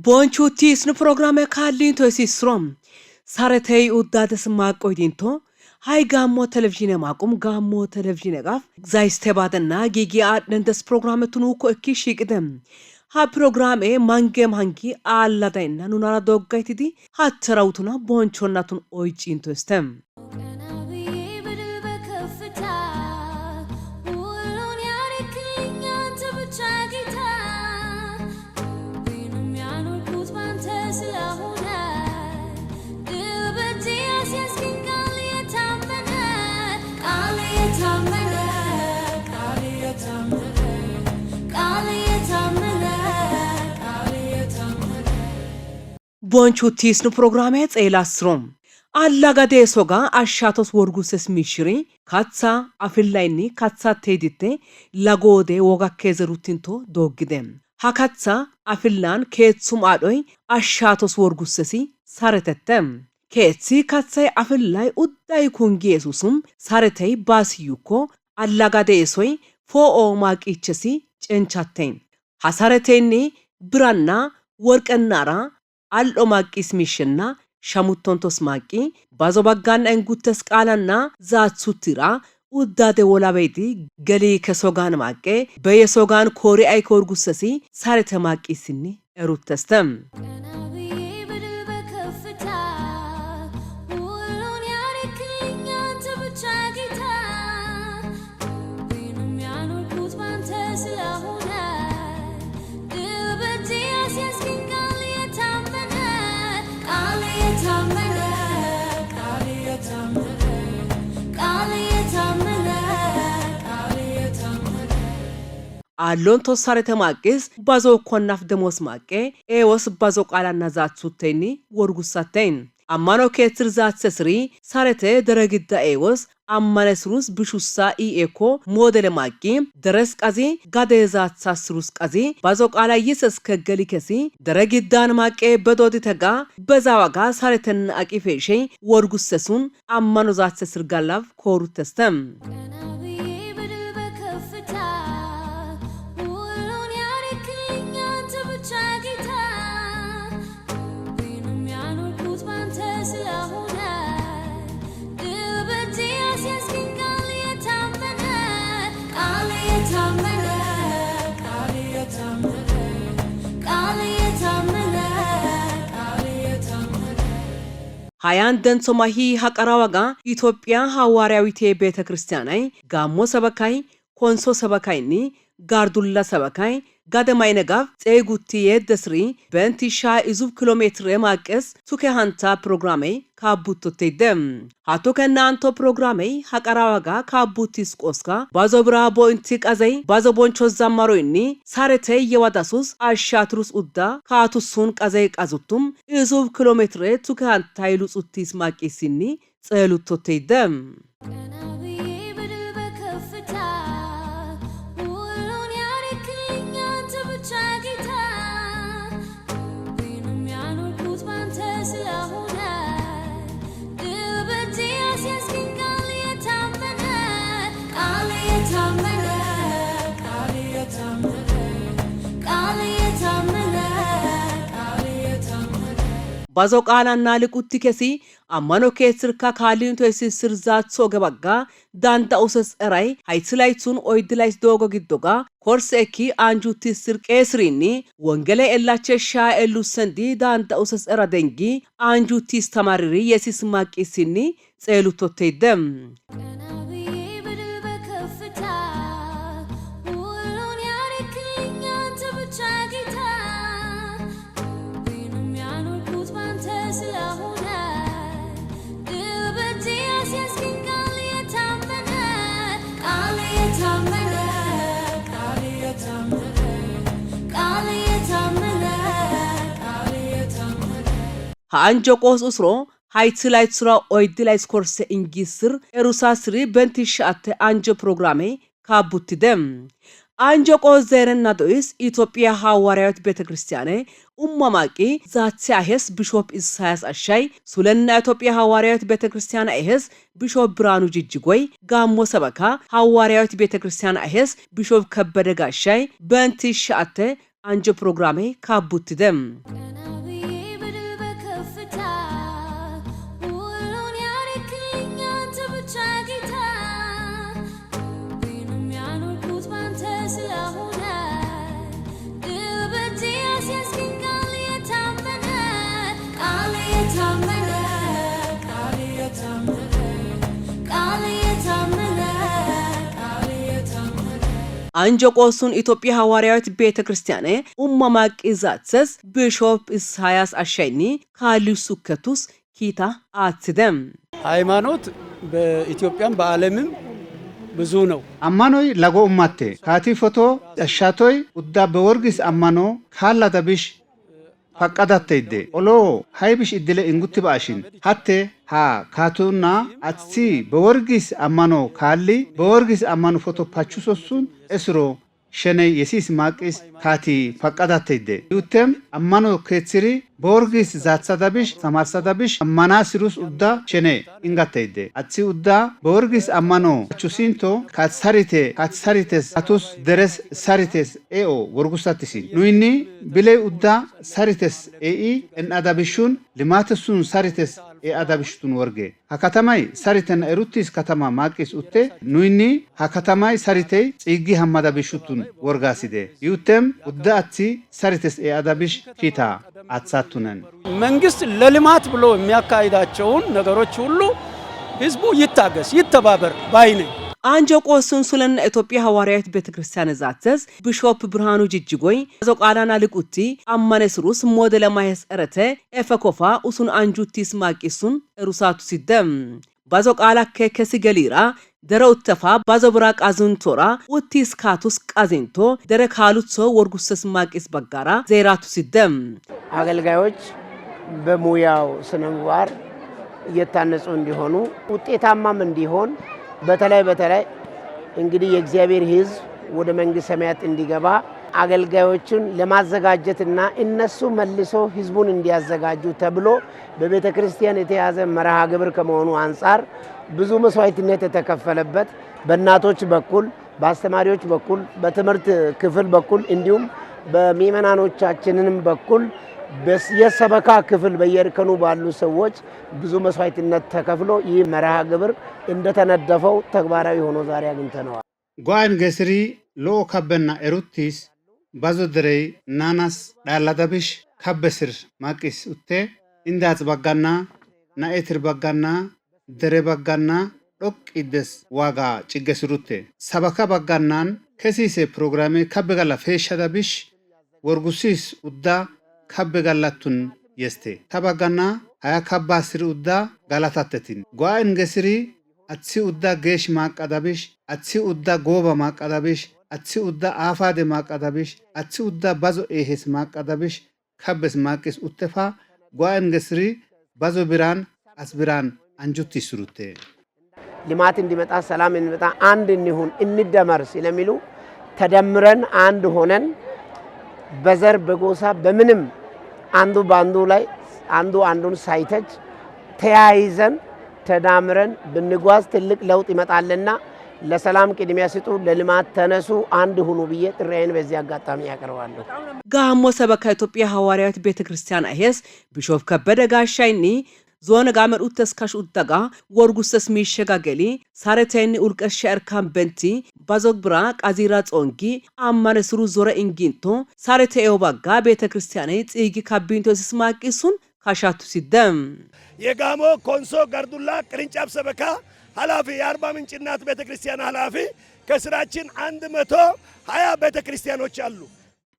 ቦንቹቲስ ኑ ፕሮግራም ካሊንቶ ሲስሮም ሳረተይ ኡዳደስ ማቆይዲንቶ ሃይ ጋሞ ቴሌቪዥን ማቁም ጋሞ ቴሌቪዥን ጋፍ ዛይስተባደና ጊጊ አድንደስ ፕሮግራምቱን እኮ እኪሽ ይቅደም ها برنامه مانگم هنگی آلا داینا نونارا دوگایتی دی هاتراوتونا بونچوناتون اویچین توستم. ቦንቹቲስ ኑ ፕሮግራም ጸይላስሮም አላጋዴ ሶጋ አሻቶስ ወርጉስስ ሚሽሪ ካትሳ አፍላይኒ ካትሳ ቴዲቴ ላጎዴ ወጋ ከዘሩቲንቶ ዶግደም ሃካትሳ አፍላን ከትሱም አዶይ አሻቶስ ወርጉስሲ ሳረተተም ከትሲ ካትሳይ አፍላይ ኡዳይ ኩንጊ ኢየሱስም ሳረተይ ባስዩኮ አላጋዴ ሶይ ፎኦ ማቂቸሲ ጨንቻተኝ ሐሳረቴኒ ብራና ወርቀናራ አልኦ ማቂስ ሚሽና ሻሙቶንቶስ ማቂ ባዞባጋና እንጉተስ ቃላና ዛትሱትራ ኡዳዴ ወላቤቲ ገሊ ከሶጋን ማቄ በየሶጋን ኮሪ አይኮርጉሰሲ ሳረተ ማቂስኒ እሩተስተም አሎን ተሳረተ ማቂስ ባዞ ኮናፍ ደሞስ ማቄ ኤወስ ባዞ ቃላና ዛትሱቴኒ ወርጉሳተኝ አማኖ ከትር ዛትሰስሪ ሳረተ ደረግዳ ኤወስ አማነስሩስ ብሹሳ ኢኤኮ ሞዴል ማቂ ደረስ ቀዚ ጋዴዛት ሳስሩስ ቀዚ ባዞ ቃላ ይሰስ ከገሊከሲ ደረግዳን ማቄ በዶዲ ተጋ በዛዋጋ ሳረተን አቂፌሼ ወርጉሰሱን አማኖ ዛትሰስር ጋላፍ ኮሩ ተስተም ሃያን ደንሶማሂ ሐቀራዋጋ ኢትዮጵያ ሐዋርያዊት ቤተክርስቲያናይ ጋሞ ሰበካይ ኮንሶ ሰበካይኒ ጋርዱላ ሰበካይ ጋደማይነጋፍ ጼጉቲ የደስሪ በንቲሻ ኢዙብ ኪሎሜትር ማቀስ ቱከሃንታ ፕሮግራሜ ካቡቶቴደም ሃቶ ከናንቶ ፕሮግራሜ ሐቀራዋጋ ካቡቲስ ቆስካ ባዞብራ ቦንቲ ቀዘይ ባዞቦንቾ ዛማሮይኒ ሳረተ የዋዳሱስ አሻትሩስ ኡዳ ካቱሱን ቀዘይ ቀዙቱም ኢዙብ ኪሎሜትር ቱከሃንታ ይሉጽቲስ ማቂሲኒ ጸሉቶቴደም ባዞ ቃላና ልቁቲ ከሲ አማኖ ከስርካ ካሊንቶ ሲስር ዛት ሶገባጋ ዳንታ ኡሰስ ራይ ሃይስላይቱን ኦይድላይስ ዶጎ ግዶጋ ኮርሴኪ አንጁቲ ስር ቄስሪኒ ወንገለ ኤላቸሻ ኤሉሰንዲ ዳንታ ኡሰስ ራ ደንጊ አንጁቲ ስተማሪሪ የሲስ ማቂሲኒ ጸሉቶቴደም አንጆ ቆስ ኡስሮ ሃይትላይት ስራ ኦይድላይስ ኮርስ እንጊስር ኤሩሳስሪ በንቲሻተ አንጆ ፕሮግራሜ ካቡትደም አንጆ ቆስ ዘረና ዶይስ ኢትዮጵያ ሐዋርያዊት ቤተክርስቲያኔ ኡማማቂ ዛትሳይስ ቢሾፕ ኢሳያስ አሻይ ሱለና ኢትዮጵያ ሐዋርያዊት ቤተክርስቲያን አይስ ቢሾፕ ብራኑ ጅጅጎይ ጋሞ ሰበካ ሐዋርያዊት ቤተክርስቲያን አይስ ቢሾፕ ከበደ ጋሻይ በንቲሻተ አንጆ ፕሮግራሜ ካቡትደም አንጆቆሱን ኢትዮጵያ ሐዋርያዊት ቤተክርስቲያን ኡማማቅ ይዛትሰስ ቢሾፕ ኢሳያስ አሸይኒ ካሊሱ ከቱስ ኪታ አትደም ሃይማኖት በኢትዮጵያም በዓለምም ብዙ ነው አማኖይ ለጎ ኡማቴ ካቲ ፎቶ አሻቶይ ኡዳ በወርጊስ አማኖ ካላ ደብሽ ፈቀዳተይደ ኦሎ ሃይብሽ እድለ እንጉት ባሽን ሀቴ ሀ ካቱና አትሲ በወርጊስ አማኖ ካሊ በወርጊስ አማኖ ፎቶ ፓቹሶሱን እስሮ ሸነይ የሲስ ማቅስ ካቲ ፈቀዳተይደ ዩተም አማኖ ከትሪ በወርጊስ ዛትሳዳብሽ ሰማርሳዳብሽ አማና ሲሩስ ኡዳ ሸነ እንጋተይደ አትሲ ኡዳ በወርጊስ አማኖ ቹሲንቶ ካትሳሪቴስ አቱስ ደረስ ሳሪቴስ ኤኦ ወርጉሳትሲ ኑይኒ ብሌ ኡዳ ሳሪቴስ ኤኢ እንአዳብሹን ልማተሱን ሳሪቴስ ኤአዳብሽቱን ወርጌ ሀከተማይ ሳሪተን ኤሩቲስ ከተማ ማቅስ ኡቴ ኑይኒ ሀከተማይ ሳሪቴይ ጽጊ ሐማዳብሹቱን ወርጋሲደ ዩተም ኡዳ አትሲ ሳሪቴስ ኤአዳብሽ ኪታ አትሳቱነን መንግስት ለልማት ብሎ የሚያካሂዳቸውን ነገሮች ሁሉ ህዝቡ ይታገስ ይተባበር ባይነ አንጆቆሱን ሱለን ኢትዮጵያ ሐዋርያዊት ቤተክርስቲያን ዛትሰስ ቢሾፕ ብርሃኑ ጅጅጎይ ዘቃላና ልቁቲ አማነስሩስ ሞዴለ ማይስ እረተ ኤፈኮፋ ኡሱን አንጁቲስ ማቂሱን ሩሳቱ ሲደም ባዞቃላ ከከሲ ገሊራ ደረውተፋ ባዞብራ ቃዝንቶራ ኡቲስ ካቱስ ቃዚንቶ ደረካሉት ሰው ወርጉሰስ ማቂስ በጋራ ዘይራቱ ሲደም አገልጋዮች በሙያው ስነምግባር እየታነጹ እንዲሆኑ ውጤታማም እንዲሆን በተለይ እንግዲህ የእግዚአብሔር ሕዝብ ወደ መንግስት ሰማያት እንዲገባ አገልጋዮችን ለማዘጋጀትና እነሱ መልሶ ሕዝቡን እንዲያዘጋጁ ተብሎ በቤተክርስቲያን የተያዘ መርሃ ግብር ከመሆኑ አንፃር ብዙ መስዋዕትነት የተከፈለበት በእናቶች በኩል በአስተማሪዎች በኩል በትምህርት ክፍል በኩል እንዲሁም በሚመናኖቻችንንም በኩል የሰበካ ክፍል በየርከኑ ባሉ ሰዎች ብዙ መስዋዕትነት ተከፍሎ ይህ መርሃ ግብር እንደተነደፈው ተግባራዊ ሆኖ ዛሬ አግኝተነዋል። ጓን ገስሪ ሎ ከበና ኤሩቲስ ባዞድሬይ ናናስ ዳላዳብሽ ከበስር ማቂስ ኡቴ እንዳጽ በጋና ናኤትር በጋና ደሬ በጋና ዶቅኢደስ ዋጋ ጭገስሩቴ ሰበካ በጋናን ከሲሴ ፕሮግራሜ ከበጋላ ፌሻዳብሽ ወርጉሲስ ኡዳ ከበጋላቱን የስቴ ተባጋና ሀያ ከባስር ኡዳ ጋላታተቲን ጓን ገስሪ አትሲ ኡዳ ጌሽ ማቀዳብሽ አትሲ ኡዳ ጎባ ማቀዳብሽ አትሲ ኡዳ አፋደ ማቀዳብሽ አትሲ ኡዳ ባዞ ኤሄስ ማቀዳብሽ ከበስ ማቅስ ኡተፋ ጓን ገስሪ ባዞ ብራን አስብራን አንጁት ይስሩቴ ልማት እንዲመጣ ሰላም እንዲመጣ አንድ እንሁን እንደመር ስለሚሉ ተደምረን አንድ ሆነን በዘር በጎሳ በምንም አንዱ ባንዱ ላይ አንዱ አንዱን ሳይተች ተያይዘን ተዳምረን ብንጓዝ ትልቅ ለውጥ ይመጣልና ለሰላም ቅድሚያ ስጡ፣ ለልማት ተነሱ፣ አንድ ሁኑ ብዬ ጥሪዬን በዚህ አጋጣሚ ያቀርባለሁ። ጋሞ ሰበካ ኢትዮጵያ ሐዋርያዊት ቤተክርስቲያን አይስ ቢሾፕ ከበደ ጋሻይኒ ዞን ጋመር ኡተስካሽ ኡተጋ ወርጉሰስ ሚሸጋገሊ ሳረተኒ ኡልቀሽ ሸርካን በንቲ ባዞግብራ ቃዚራ ጾንጊ አማነስሩ ዞረ እንጊንቶ ሳረተዮ ባጋ ቤተክርስቲያን ጽጊ ካቢንቶ ሲስማቂሱን ካሻቱ ሲደም የጋሞ ኮንሶ ጋርዱላ ቅርንጫፍ ሰበካ ኃላፊ የአርባ ምንጭ እናት ቤተክርስቲያን ኃላፊ ከስራችን 120 ቤተክርስቲያኖች አሉ።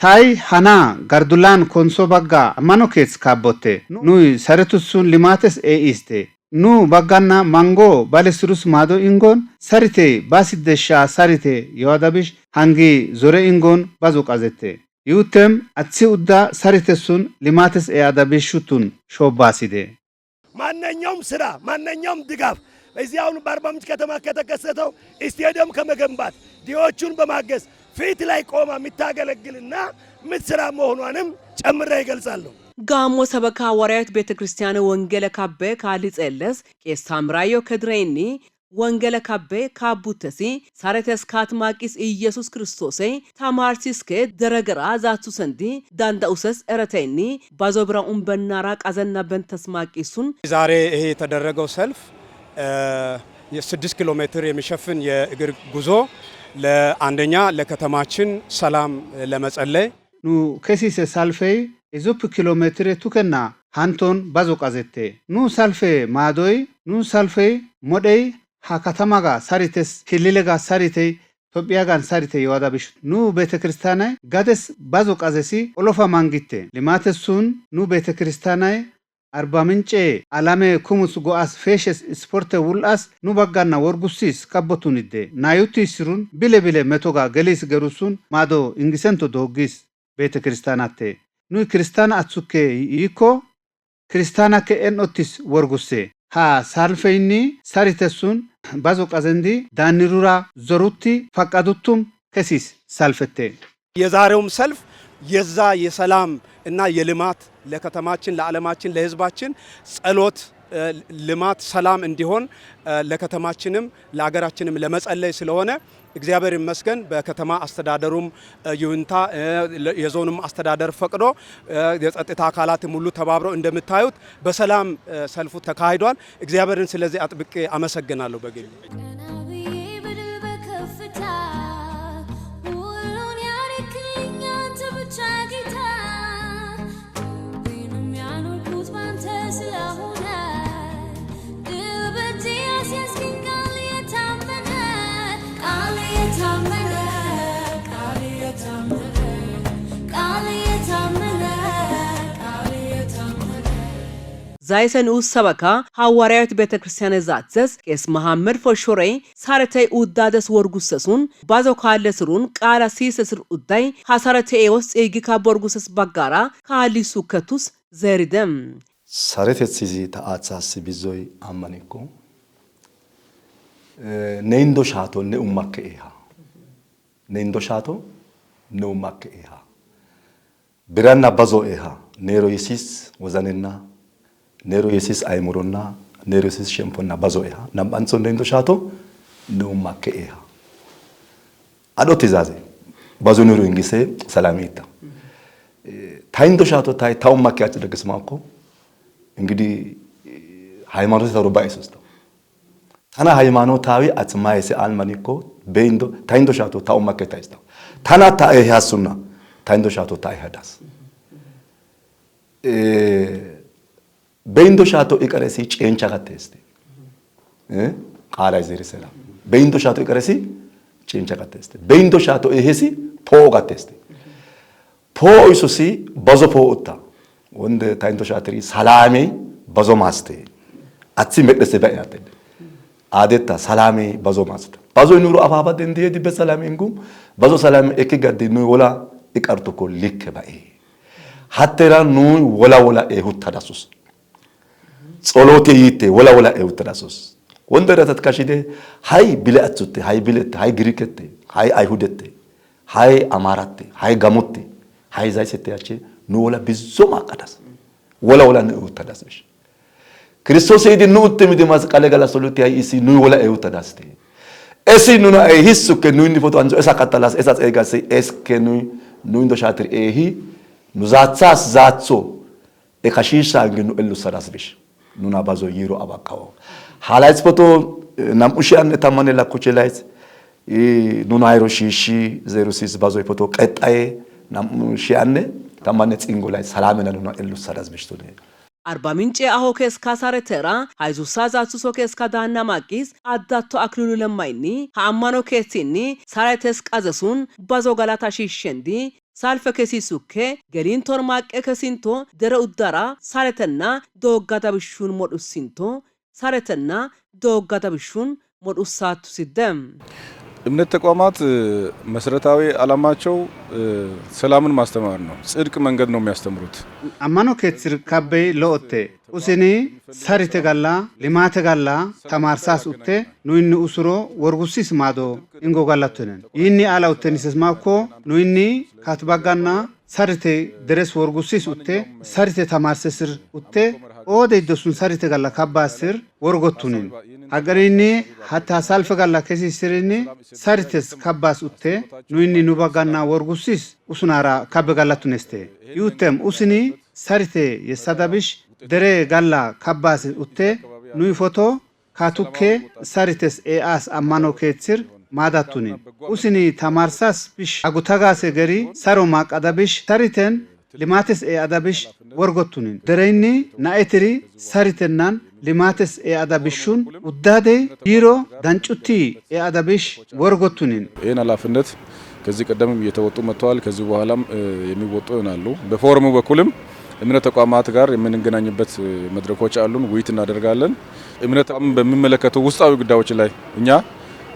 ታይ ሃና ጋርዱላን ኮንሶ ባጋ አማኖኬስ ካቦቴ ኑይ ሰረቱሱን ሊማተስ ኤኢስቴ ኑ ባጋና ማንጎ ባለስሩስ ማዶ ኢንጎን ሰሪቴ ባሲደሻ ሰሪቴ የዋዳብሽ ሃንጊ ዞረ ኢንጎን ባዞ ቃዘቴ ዩተም አትሲ ኡዳ ሰሪቴሱን ሊማተስ ኤአዳብሹቱን ሾባሲዴ ማንኛውም ስራ ማንኛውም ድጋፍ በዚያውን በአርባ ምንጭ ከተማ ከተከሰተው ስቴዲየም ከመገንባት ዲዎቹን በማገዝ ፊት ላይ ቆማ የምታገለግልና ምትስራ መሆኗንም ጨምሬ ይገልጻለሁ። ጋሞ ሰበካ ሐዋርያዊት ቤተክርስቲያን ወንጌለ ካበ ካሊጸለስ ቄስ ሳምራዮ ከድሬኒ ወንጌለ ካበ ካቡተሲ ሳረተስ ካትማቂስ ኢየሱስ ክርስቶስ ታማርሲስከ ደረገራ ዛቱ ሰንዲ ዳንዳኡሰስ እረተኒ ባዞብራ ኡምበናራ ቃዘና በንተስማቂሱን ዛሬ ይሄ የተደረገው ሰልፍ የ6 ኪሎ ሜትር የሚሸፍን የእግር ጉዞ ለአንደኛ ለከተማችን ሰላም ለመጸለይ ኑ ከሲሰ ሳልፈይ እዙፕ ኪሎ ሜትር ቱከና ሃንቶን ባዞ ቃዘቴ ኑ ሳልፌ ማዶይ ኑ ሳልፌ ሞደይ ሀከተማጋ ሳሪቴስ ክልለጋ ሳሪቴ Tophia gan sarite yewada bish nu bete kristanay gades bazo qazesi olofa mangite limate sun nu bete kristanay Arba Mince alame kumus go'as feshes sporte wulas nu bagganna worgusis kabbotunide nayuti sirun bile metoga gelis gerusun mado ingisento dogis bete kristanate nu kristana atsuke yiko kristana ke enotis worguse ha salfeini saritesun bazo qazendi danirura zoruti faqadutum kesis salfete የዛሬውም ሰልፍ የዛ የሰላም እና የልማት ለከተማችን ለዓለማችን ለህዝባችን ጸሎት ልማት ሰላም እንዲሆን ለከተማችንም ለሀገራችንም ለመጸለይ ስለሆነ እግዚአብሔር ይመስገን በከተማ አስተዳደሩም ይሁንታ የዞኑም አስተዳደር ፈቅዶ የጸጥታ አካላትም ሁሉ ተባብረው እንደምታዩት በሰላም ሰልፉ ተካሂዷል። እግዚአብሔርን ስለዚህ አጥብቄ አመሰግናለሁ በግል Zaisen Sabaka, Hawariat Betakristian Zatzes, Kes Mohammed for Shore, Sarate Uddades Worgusasun, Bazo Kalesrun, Kara Sisas Uddai, Hasarate Eos, Egika Borgusas Bagara, Kali Sukatus, Zeridem. Sarete Sizi Taatsas Bizoi Amaniko Neindo Shato Neumakeha Neindo Shato Neumakeha Biranna Bazo Eha, Nero Isis, Wazanina. Nero yesis aymuronna nero yesis shemponna bazoeha nambanso ndendo shato no makkeha ado tizaze bazonero ingise salamita taindo shato tai taw makke achdegesmako ingidi ሃይማኖት ተሮባ ይስስቶ ታና ሃይማኖታዊ አጽማይሰ አልማኒኮ በእንዶ ታይንዶ ሻቶ ታው ማkke ታይስቶ ታና ታኤ ያሱና ታይንዶ ሻቶ ታኤ ሀዳስ በእንዶ ሻቶ ይቀረሲ ጨንቻ ከተስተ ቃላይ ዘሪ ሰላም በእንዶ ሻቶ ይቀረሲ ጨንቻ ከተስተ በእንዶ ሻቶ ይሄሲ ፖ ከተስተ ፖ ይሱሲ ባዞ ፖኡታ ወንደ ታይንዶ ሻትሪ ሰላሜ ባዞ ማስተ አትሲ መቅደስ በያተ አደታ ሰላሜ ባዞ ማስተ ባዞ ኑሩ አባባ እንዲሄድ በሰላም እንጉም ባዞ ሰላም እከጋዲ ነው ወላ ይቀርቱኮ ልክ ባይ ሀተራ ነው ወላ እሁታዳሱስ ጸሎቴ ይቴ ወላ እውትራሶስ ወንደረተት ካሽደ ሃይ ቢለአቱት ሃይ ቢለት ሃይ ግሪከት ሃይ አይሁደት ሃይ አማራት ሃይ ጋሞት ሃይ ዛይሰተያቼ ኖላ ቢዞ ማቀዳስ ወላ እውትራዳስሽ ክርስቶስ ይዲ ኑት ምድ ማስቀለ ገላ ሶሉት ሃይ እሲ ኑ ወላ እውትራዳስቴ እሲ ኑ አይ ሂሱ ከኑ እንዲ ፎቶ አንዞ እሳ ካታላስ እሳ ጸጋሴ እስከ ኑ እንዶ ሻትር ኤሂ ኑ ዛጻስ ዛጾ ኤካሺሻ ግን እሉ ሰራስብሽ ኑና ባዞ ይሮ አባካው ሃላይስ ፎቶ ናምኡሺያን ተማነ ላኩቼ ላይስ ኑና አይሮሺሺ 06 ባዞ ፎቶ ቀጣይ ናምኡሺያን ተማነ ጽንጎ ላይ ሰላምና ኑና እሉ ሰራስብሽ ቶ አርባ ምንጭ አሆከስ ካሳረተራ ሃይዙሳ ዛሱሶ ከስካ ዳና ማቂስ አዳቶ አክሉሉ ለማይኒ ሃአማኖ ከሲኒ ሳራተስ ቃዘሱን ባዞ ጋላታ ሺሸንዲ ሳልፈ ከሲሱከ ገሊንቶር ማቀ ከሲንቶ ደረ ኡዳራ ሳረተና ዶጋታ ብሹን ሞዱሲንቶ ሳረተና ዶጋታ ብሹን ሞዱሳቱ ሲደም እምነት ተቋማት መሰረታዊ ዓላማቸው ሰላምን ማስተማር ነው። ጽድቅ መንገድ ነው የሚያስተምሩት። አማኖ ከትር ካበይ ለኦቴ ኡሲኒ ሳሪተ ጋላ ሊማተ ጋላ ተማርሳስ ኡቴ ኑይኒ ኡስሮ ወርጉሲስ ማዶ ኢንጎ ጋላቱነን ይኒ አላውተኒስ ማኮ ኑይኒ ካትባጋና ሳሪተ ድረስ ወርጉሲስ ኡቴ ሳሪተ ተማርሰስር ኡቴ ኦደ ይደሱን ሳሪተ ጋላ ካባስር ወርጎቱነን አገሪኒ ሀታ ሳልፈ ጋላ ከሲስሪኒ ሳሪተስ ካባስ ኡቴ ኑይኒ ኑባጋና ወርጉሲስ ኡስናራ ካበጋላቱነስቴ ዩተም ኡስኒ ሳሪተ የሳዳብሽ ደረ ጋላ ካባስ ኡቴ ኑይ ፎቶ ካቱኬ ሳሪተስ ኤአስ አማኖ ከትር ማዳቱኒ ኡስኒ ተማርሳስ ቢሽ አጉታጋሴ ገሪ ሳሮ ማቃዳብሽ ሳሪተን limates adabış worgotunin dereyni naetiri saritenan limates adabishun uddade biro dancuti adabış worgotunin ይህን ኃላፊነት ከዚህ ቀደምም እየተወጡ መጥተዋል። ከዚህ በኋላም የሚወጡ ይሆናሉ። በፎረሙ በኩልም እምነት ተቋማት ጋር የምንገናኝበት መድረኮች አሉን። ውይይት እናደርጋለን። እምነት በሚመለከተው ውስጣዊ ጉዳዮች ላይ እኛ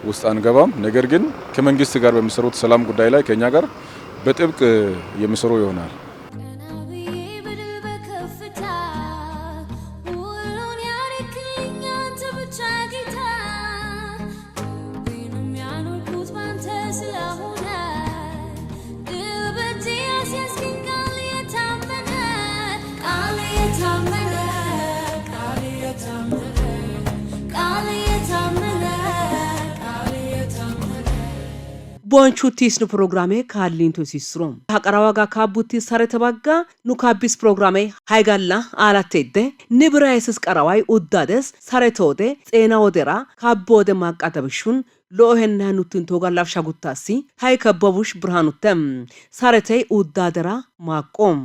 ውስጥ አንገባም። ነገር ግን ከመንግስት ጋር በሚሰሩት ሰላም ጉዳይ ላይ ከኛ ጋር በጥብቅ የሚሰሩ ይሆናል። ቦንቹቲስ ነው ፕሮግራሜ ካሊንቶ ሲስሮም ሀቀራዋጋ ካቡቲ ሰረተባጋ ኑካቢስ ፕሮግራሜ ሃይጋላ አላቴደ ንብራይስስ ቀራዋይ ኡዳደስ ሰረተወደ ጤና ወደራ ካቦደ ማቃተብሹን ሎሄና ኑትን ቶጋላፍ ሻጉታሲ ሃይ ከበቡሽ ብርሃኑተም ሰረተይ ኡዳደራ ማቆም